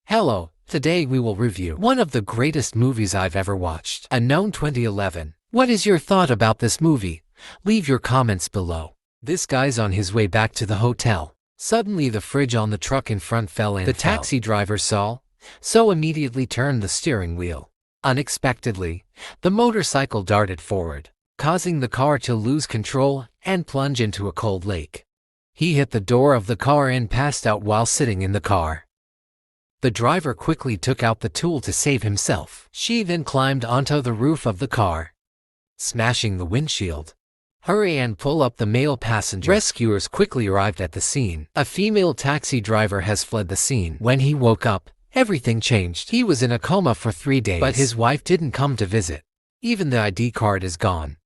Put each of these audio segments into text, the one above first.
Hello, today we will review one of the greatest movies I've ever watched, Unknown 2011. What is your thought about this movie? Leave your comments below. This guy's on his way back to the hotel. Suddenly the fridge on the truck in front fell in. The taxi driver saw, so immediately turned the steering wheel. Unexpectedly, the motorcycle darted forward, causing the car to lose control and plunge into a cold lake. He hit the door of the car and passed out while sitting in the car. The driver quickly took out the tool to save himself. She then climbed onto the roof of the car, smashing the windshield. Hurry and pull up the male passenger. Rescuers quickly arrived at the scene. A female taxi driver has fled the scene. When he woke up, everything changed. He was in a coma for 3 days, but his wife didn't come to visit. Even the ID card is gone,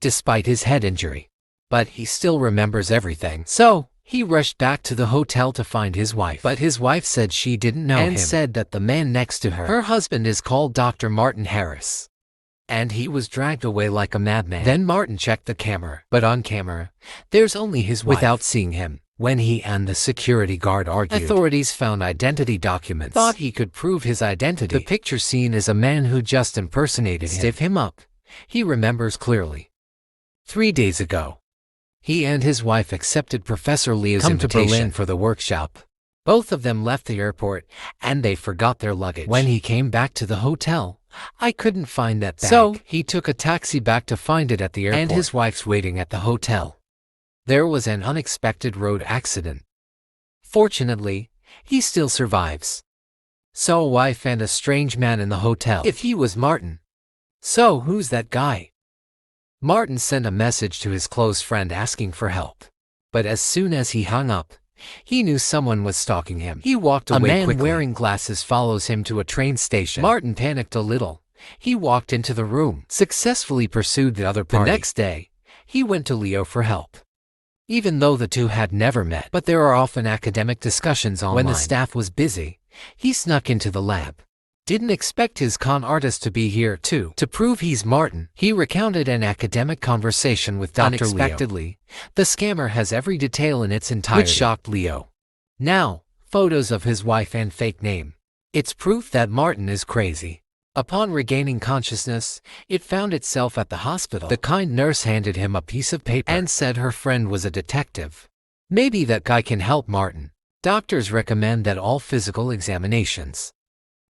despite his head injury. But he still remembers everything. So, he rushed back to the hotel to find his wife. But his wife said she didn't know him and said that the man next to her husband is called Dr. Martin Harris, and he was dragged away like a madman. Then Martin checked the camera, but on camera, there's only his wife. Without seeing him, when he and the security guard argued, authorities found identity documents. Thought he could prove his identity. The picture seen is a man who just impersonated him. Stiff him up. He remembers clearly. 3 days ago, he and his wife accepted Professor Leo's invitation to Berlin for the workshop. Both of them left the airport, and they forgot their luggage. When he came back to the hotel, I couldn't find that bag. So, he took a taxi back to find it at the airport, and his wife's waiting at the hotel. There was an unexpected road accident. Fortunately, he still survives. So a wife and a strange man in the hotel. If he was Martin, so who's that guy? Martin sent a message to his close friend asking for help. But as soon as he hung up, he knew someone was stalking him. He walked away quickly. A man wearing glasses follows him to a train station. Martin panicked a little. He walked into the room, successfully pursued the other party. The next day, he went to Leo for help, even though the two had never met. But there are often academic discussions online. When the staff was busy, he snuck into the lab. Didn't expect his con artist to be here too. To prove he's Martin, he recounted an academic conversation with Dr. Unexpectedly, Leo. The scammer has every detail in its entirety, which shocked Leo. Now, photos of his wife and fake name. It's proof that Martin is crazy. Upon regaining consciousness, it found itself at the hospital. The kind nurse handed him a piece of paper and said her friend was a detective. Maybe that guy can help Martin. Doctors recommend that all physical examinations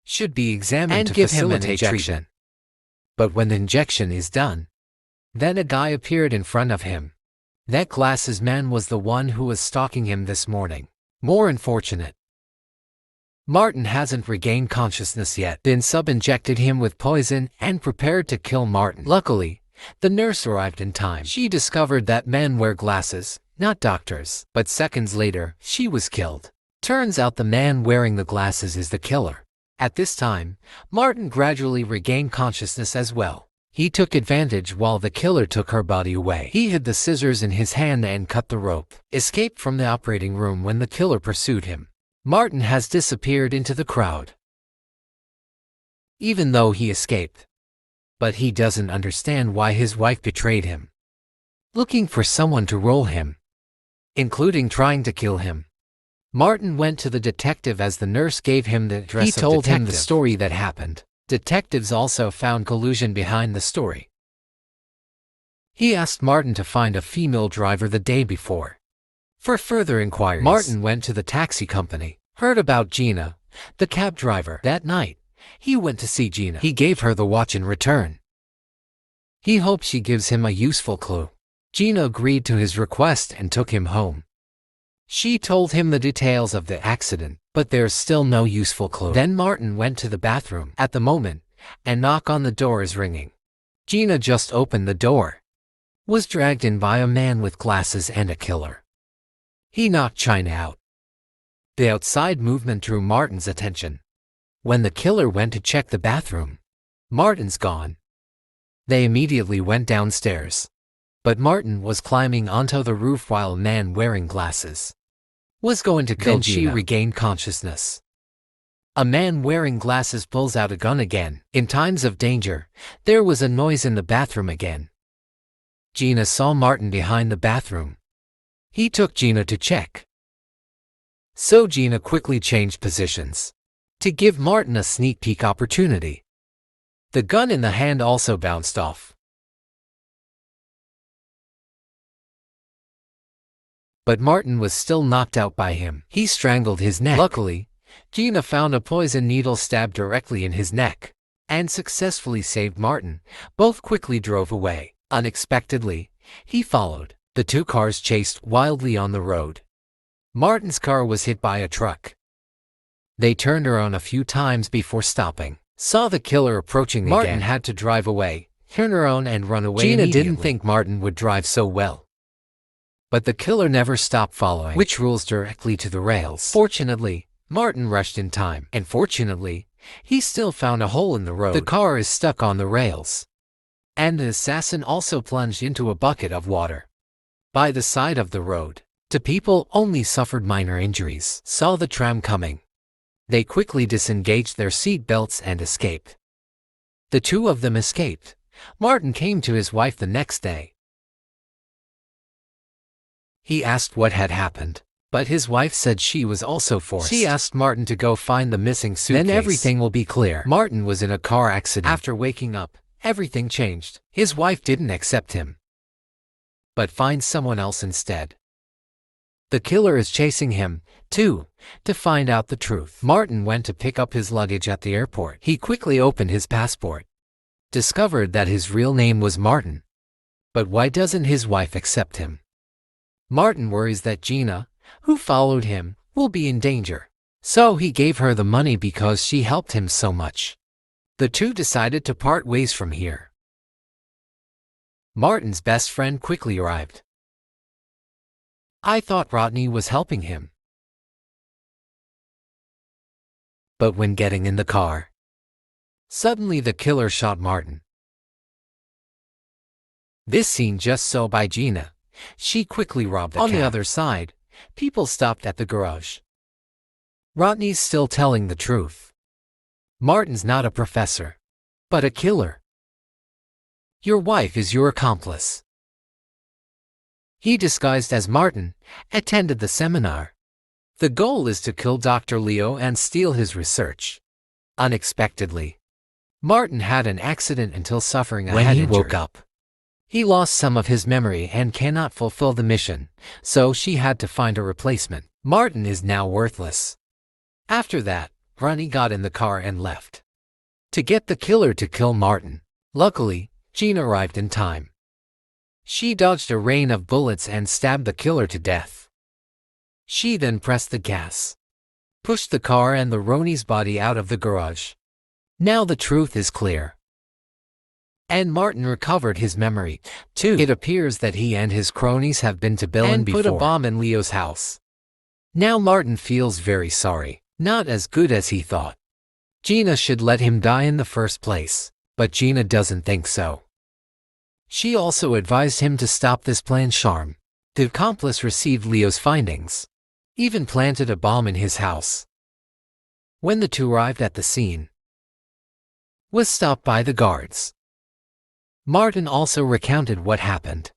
should be examined and to give him an injection. But when the injection is done, then a guy appeared in front of him. That glasses man was the one who was stalking him this morning. More unfortunate, Martin hasn't regained consciousness yet. Then sub-injected him with poison and prepared to kill Martin. Luckily, the nurse arrived in time. She discovered that men wear glasses, not doctors. But seconds later, she was killed. Turns out the man wearing the glasses is the killer. At this time, Martin gradually regained consciousness as well. He took advantage while the killer took her body away. He hid the scissors in his hand and cut the rope. Escaped from the operating room when the killer pursued him. Martin has disappeared into the crowd, even though he escaped. But he doesn't understand why his wife betrayed him, looking for someone to roll him, including trying to kill him. Martin went to the detective as the nurse gave him the address. He told him the story that happened. Detectives also found collusion behind the story. He asked Martin to find a female driver the day before for further inquiries. Martin went to the taxi company, heard about Gina, the cab driver. That night, he went to see Gina. He gave her the watch in return. He hoped she gives him a useful clue. Gina agreed to his request and took him home. She told him the details of the accident, but there's still no useful clue. Then Martin went to the bathroom at the moment, and knock on the door is ringing. Gina just opened the door. Was dragged in by a man with glasses and a killer. He knocked China out. The outside movement drew Martin's attention. When the killer went to check the bathroom, Martin's gone. They immediately went downstairs. But Martin was climbing onto the roof while a man wearing glasses was going to kill Gina. She regained consciousness. A man wearing glasses pulls out a gun again. In times of danger, there was a noise in the bathroom again. Gina saw Martin behind the bathroom. He took Gina to check. So Gina quickly changed positions. to give Martin a sneak peek opportunity. The gun in the hand also bounced off. But Martin was still knocked out by him. He strangled his neck. Luckily, Gina found a poison needle stabbed directly in his neck and successfully saved Martin. Both quickly drove away. Unexpectedly, he followed. The two cars chased wildly on the road. Martin's car was hit by a truck. They turned around a few times before stopping. Saw the killer approaching again. Martin had to drive away, turn around and run away. Gina didn't think Martin would drive so well. But the killer never stopped following, which rolls directly to the rails. Fortunately, Martin rushed in time. And fortunately, he still found a hole in the road. The car is stuck on the rails. And the assassin also plunged into a bucket of water by the side of the road. The people only suffered minor injuries. Saw the tram coming. They quickly disengaged their seat belts and escaped. The two of them escaped. Martin came to his wife the next day. He asked what had happened, but his wife said she was also forced. She asked Martin to go find the missing suitcase. Then everything will be clear. Martin was in a car accident. After waking up, everything changed. His wife didn't accept him, but find someone else instead. The killer is chasing him, too, to find out the truth. Martin went to pick up his luggage at the airport. He quickly opened his passport, discovered that his real name was Martin. But why doesn't his wife accept him? Martin worries that Gina, who followed him, will be in danger. So he gave her the money because she helped him so much. The two decided to part ways from here. Martin's best friend quickly arrived. I thought Rodney was helping him. But when getting in the car, suddenly the killer shot Martin. This scene just so by Gina. She quickly robbed the cab. On the other side, people stopped at the garage. Rodney's still telling the truth. Martin's not a professor, but a killer. Your wife is your accomplice. He disguised as Martin, attended the seminar. The goal is to kill Dr. Leo and steal his research. Unexpectedly, Martin had an accident until suffering a head injury. When he woke up, he lost some of his memory and cannot fulfill the mission, so she had to find a replacement. Martin is now worthless. After that, Rodney got in the car and left to get the killer to kill Martin. Luckily, Gina arrived in time. She dodged a rain of bullets and stabbed the killer to death. She then pressed the gas, pushed the car and the Ronnie's body out of the garage. Now the truth is clear. And Martin recovered his memory, too. It appears that he and his cronies have been to Berlin before and put a bomb in Leo's house. Now Martin feels very sorry. Not as good as he thought. Gina should let him die in the first place, but Gina doesn't think so. She also advised him to stop this plan. Charm. The accomplice received Leo's findings, even planted a bomb in his house. When the two arrived at the scene, was stopped by the guards. Martin also recounted what happened.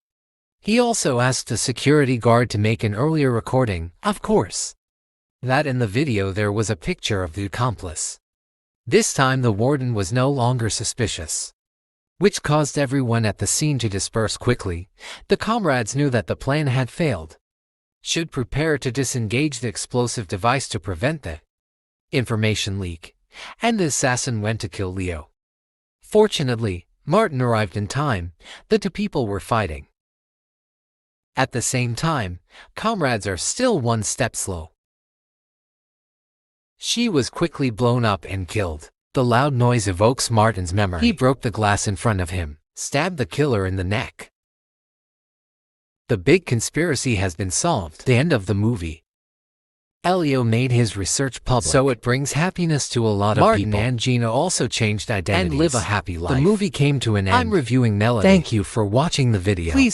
He also asked a security guard to make an earlier recording, of course, that in the video there was a picture of the accomplice. This time the warden was no longer suspicious, which caused everyone at the scene to disperse quickly. The comrades knew that the plan had failed, should prepare to disengage the explosive device to prevent the information leak, and the assassin went to kill Leo. Fortunately, Martin arrived in time. The two people were fighting. At the same time, comrades are still one step slow. She was quickly blown up and killed. The loud noise evokes Martin's memory. He broke the glass in front of him, stabbed the killer in the neck. The big conspiracy has been solved. The end of the movie. Leo made his research public, so it brings happiness to a lot of people. Martin and Gina also changed identities and live a happy life. The movie came to an end. I'm reviewing Melody. Thank you for watching the video. Please